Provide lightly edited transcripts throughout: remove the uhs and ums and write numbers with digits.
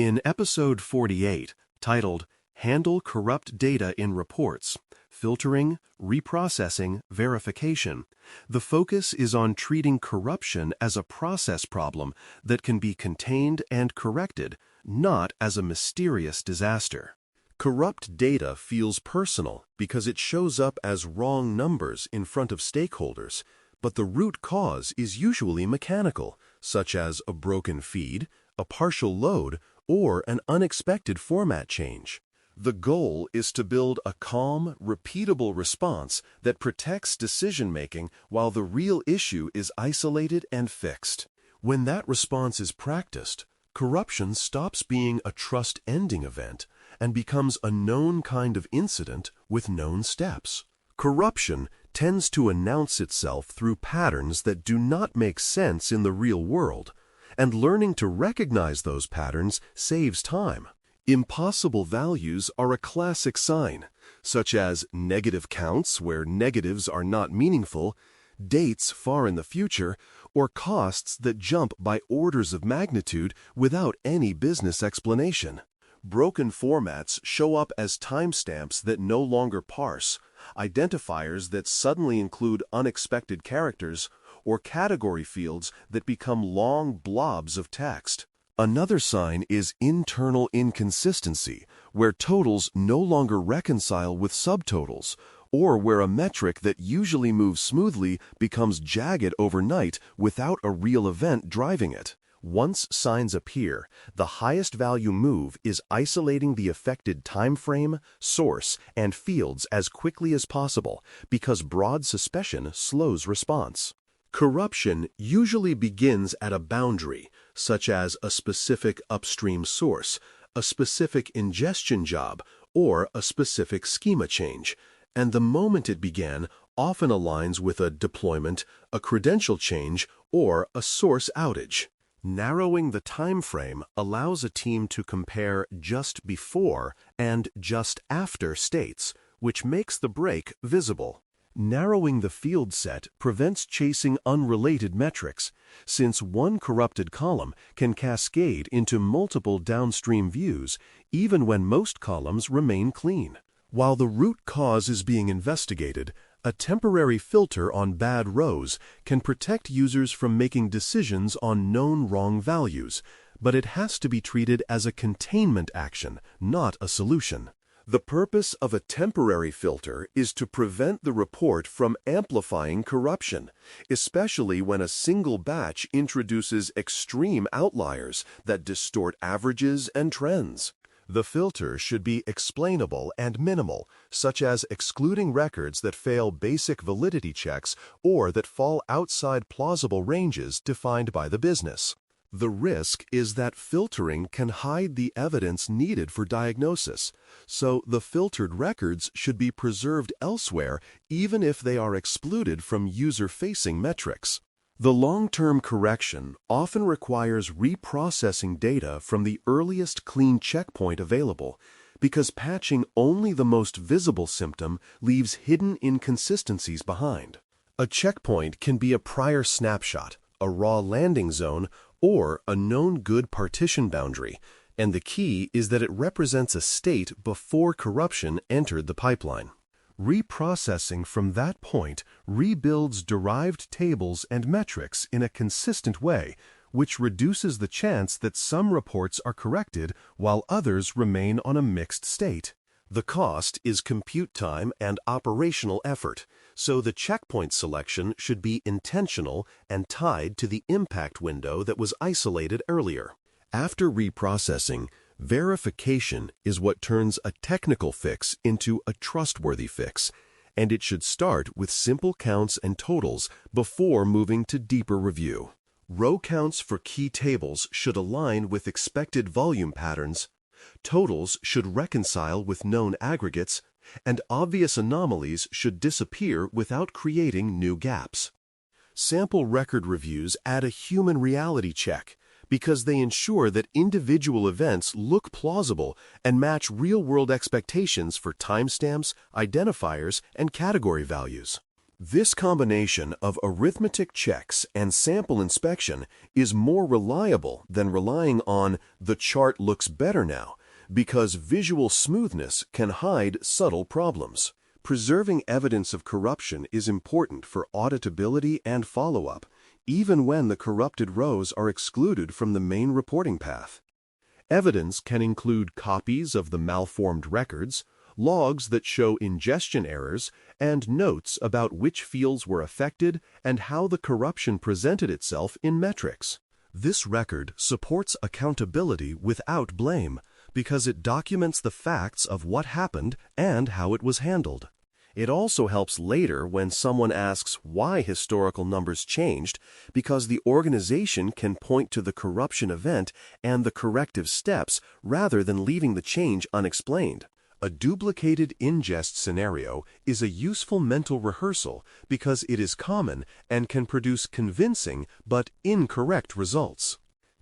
In episode 48, titled Handle Corrupt Data in Reports, Filtering, Reprocessing, Verification, the focus is on treating corruption as a process problem that can be contained and corrected, not as a mysterious disaster. Corrupt data feels personal because it shows up as wrong numbers in front of stakeholders, but the root cause is usually mechanical, such as a broken feed, a partial load, or an unexpected format change. The goal is to build a calm, repeatable response that protects decision-making while the real issue is isolated and fixed. When that response is practiced, corruption stops being a trust-ending event and becomes a known kind of incident with known steps. Corruption tends to announce itself through patterns that do not make sense in the real world, and learning to recognize those patterns saves time. Impossible values are a classic sign, such as negative counts where negatives are not meaningful, dates far in the future, or costs that jump by orders of magnitude without any business explanation. Broken formats show up as timestamps that no longer parse, identifiers that suddenly include unexpected characters, or category fields that become long blobs of text. Another sign is internal inconsistency, where totals no longer reconcile with subtotals, or where a metric that usually moves smoothly becomes jagged overnight without a real event driving it. Once signs appear, the highest value move is isolating the affected time frame, source, and fields as quickly as possible, because broad suspicion slows response. Corruption usually begins at a boundary, such as a specific upstream source, a specific ingestion job, or a specific schema change, and the moment it began often aligns with a deployment, a credential change, or a source outage. Narrowing the time frame allows a team to compare just before and just after states, which makes the break visible. Narrowing the field set prevents chasing unrelated metrics, since one corrupted column can cascade into multiple downstream views, even when most columns remain clean. While the root cause is being investigated, a temporary filter on bad rows can protect users from making decisions on known wrong values, but it has to be treated as a containment action, not a solution. The purpose of a temporary filter is to prevent the report from amplifying corruption, especially when a single batch introduces extreme outliers that distort averages and trends. The filter should be explainable and minimal, such as excluding records that fail basic validity checks or that fall outside plausible ranges defined by the business. The risk is that filtering can hide the evidence needed for diagnosis, so the filtered records should be preserved elsewhere even if they are excluded from user-facing metrics. The long-term correction often requires reprocessing data from the earliest clean checkpoint available, because patching only the most visible symptom leaves hidden inconsistencies behind. A checkpoint can be a prior snapshot, a raw landing zone, or a known good partition boundary, and the key is that it represents a state before corruption entered the pipeline. Reprocessing from that point rebuilds derived tables and metrics in a consistent way, which reduces the chance that some reports are corrected while others remain on a mixed state. The cost is compute time and operational effort, so the checkpoint selection should be intentional and tied to the impact window that was isolated earlier. After reprocessing, verification is what turns a technical fix into a trustworthy fix, and it should start with simple counts and totals before moving to deeper review. Row counts for key tables should align with expected volume patterns, totals should reconcile with known aggregates, and obvious anomalies should disappear without creating new gaps. Sample record reviews add a human reality check, because they ensure that individual events look plausible and match real-world expectations for timestamps, identifiers, and category values. This combination of arithmetic checks and sample inspection is more reliable than relying on "the chart looks better now," because visual smoothness can hide subtle problems. Preserving evidence of corruption is important for auditability and follow-up, even when the corrupted rows are excluded from the main reporting path. Evidence can include copies of the malformed records, logs that show ingestion errors, and notes about which fields were affected and how the corruption presented itself in metrics. This record supports accountability without blame because it documents the facts of what happened and how it was handled. It also helps later when someone asks why historical numbers changed, because the organization can point to the corruption event and the corrective steps rather than leaving the change unexplained. A duplicated ingest scenario is a useful mental rehearsal because it is common and can produce convincing but incorrect results.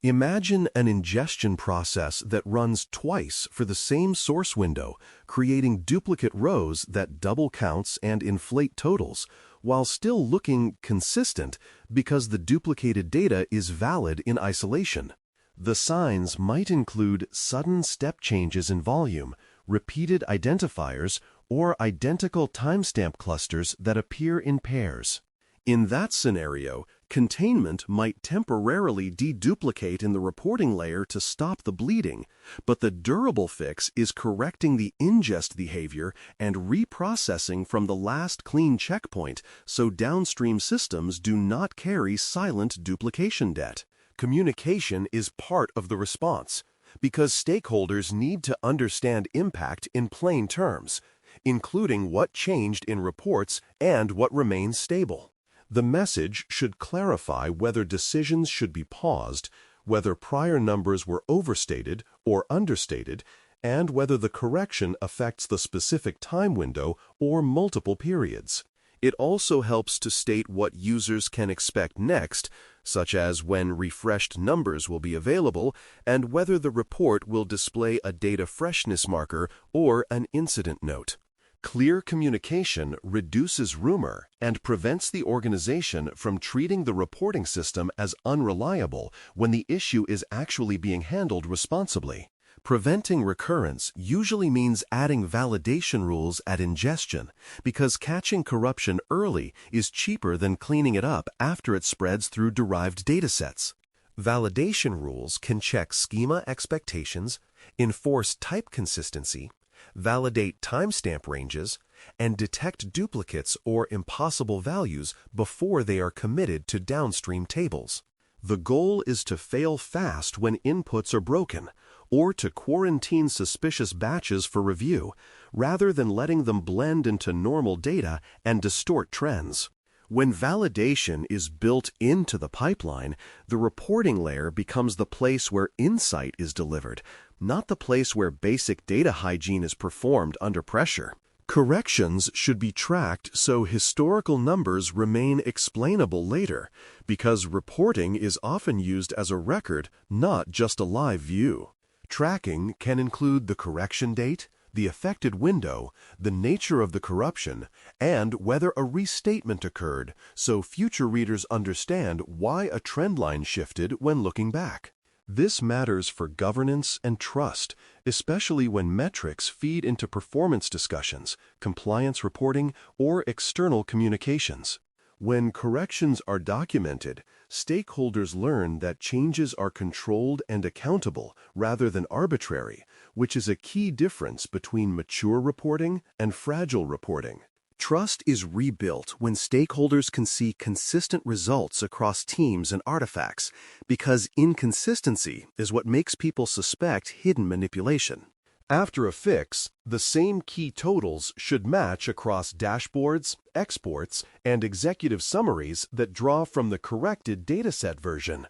Imagine an ingestion process that runs twice for the same source window, creating duplicate rows that double counts and inflate totals, while still looking consistent because the duplicated data is valid in isolation. The signs might include sudden step changes in volume, repeated identifiers, or identical timestamp clusters that appear in pairs. In that scenario, containment might temporarily deduplicate in the reporting layer to stop the bleeding, but the durable fix is correcting the ingest behavior and reprocessing from the last clean checkpoint so downstream systems do not carry silent duplication debt. Communication is part of the response, because stakeholders need to understand impact in plain terms, including what changed in reports and what remains stable. The message should clarify whether decisions should be paused, whether prior numbers were overstated or understated, and whether the correction affects the specific time window or multiple periods. It also helps to state what users can expect next, such as when refreshed numbers will be available and whether the report will display a data freshness marker or an incident note. Clear communication reduces rumor and prevents the organization from treating the reporting system as unreliable when the issue is actually being handled responsibly. Preventing recurrence usually means adding validation rules at ingestion, because catching corruption early is cheaper than cleaning it up after it spreads through derived datasets. Validation rules can check schema expectations, enforce type consistency, validate timestamp ranges, and detect duplicates or impossible values before they are committed to downstream tables. The goal is to fail fast when inputs are broken, or to quarantine suspicious batches for review, rather than letting them blend into normal data and distort trends. When validation is built into the pipeline, the reporting layer becomes the place where insight is delivered, not the place where basic data hygiene is performed under pressure. Corrections should be tracked so historical numbers remain explainable later, because reporting is often used as a record, not just a live view. Tracking can include the correction date, the affected window, the nature of the corruption, and whether a restatement occurred, so future readers understand why a trend line shifted when looking back. This matters for governance and trust, especially when metrics feed into performance discussions, compliance reporting, or external communications. When corrections are documented, stakeholders learn that changes are controlled and accountable rather than arbitrary, which is a key difference between mature reporting and fragile reporting. Trust is rebuilt when stakeholders can see consistent results across teams and artifacts, because inconsistency is what makes people suspect hidden manipulation. After a fix, the same key totals should match across dashboards, exports, and executive summaries that draw from the corrected dataset version.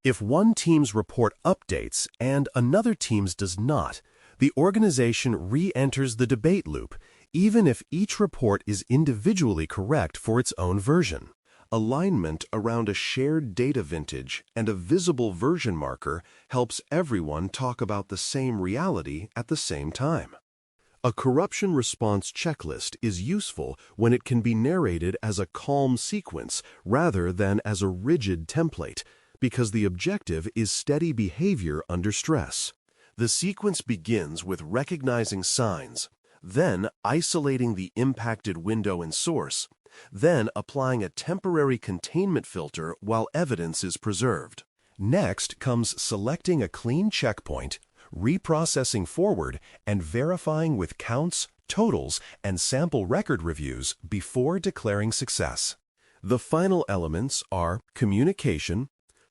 If one team's report updates and another team's does not, the organization re-enters the debate loop, even if each report is individually correct for its own version. Alignment around a shared data vintage and a visible version marker helps everyone talk about the same reality at the same time. A corruption response checklist is useful when it can be narrated as a calm sequence rather than as a rigid template, because the objective is steady behavior under stress. The sequence begins with recognizing signs, then isolating the impacted window and source, then applying a temporary containment filter while evidence is preserved. Next comes selecting a clean checkpoint, reprocessing forward, and verifying with counts, totals, and sample record reviews before declaring success. The final elements are communication,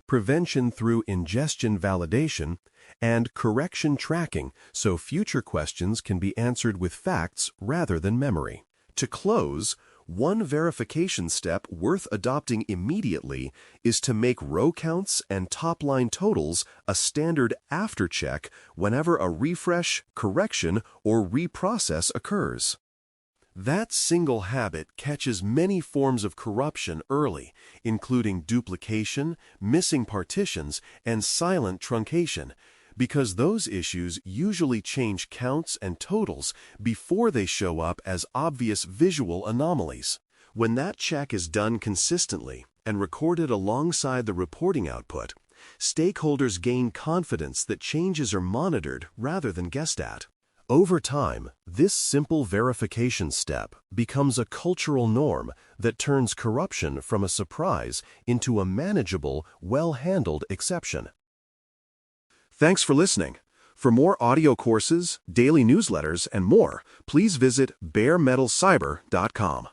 prevention through ingestion validation, and correction tracking so future questions can be answered with facts rather than memory. To close, one verification step worth adopting immediately is to make row counts and top-line totals a standard after-check whenever a refresh, correction, or reprocess occurs. That single habit catches many forms of corruption early, including duplication, missing partitions, and silent truncation, because those issues usually change counts and totals before they show up as obvious visual anomalies. When that check is done consistently and recorded alongside the reporting output, stakeholders gain confidence that changes are monitored rather than guessed at. Over time, this simple verification step becomes a cultural norm that turns corruption from a surprise into a manageable, well-handled exception. Thanks for listening. For more audio courses, daily newsletters, and more, please visit baremetalcyber.com.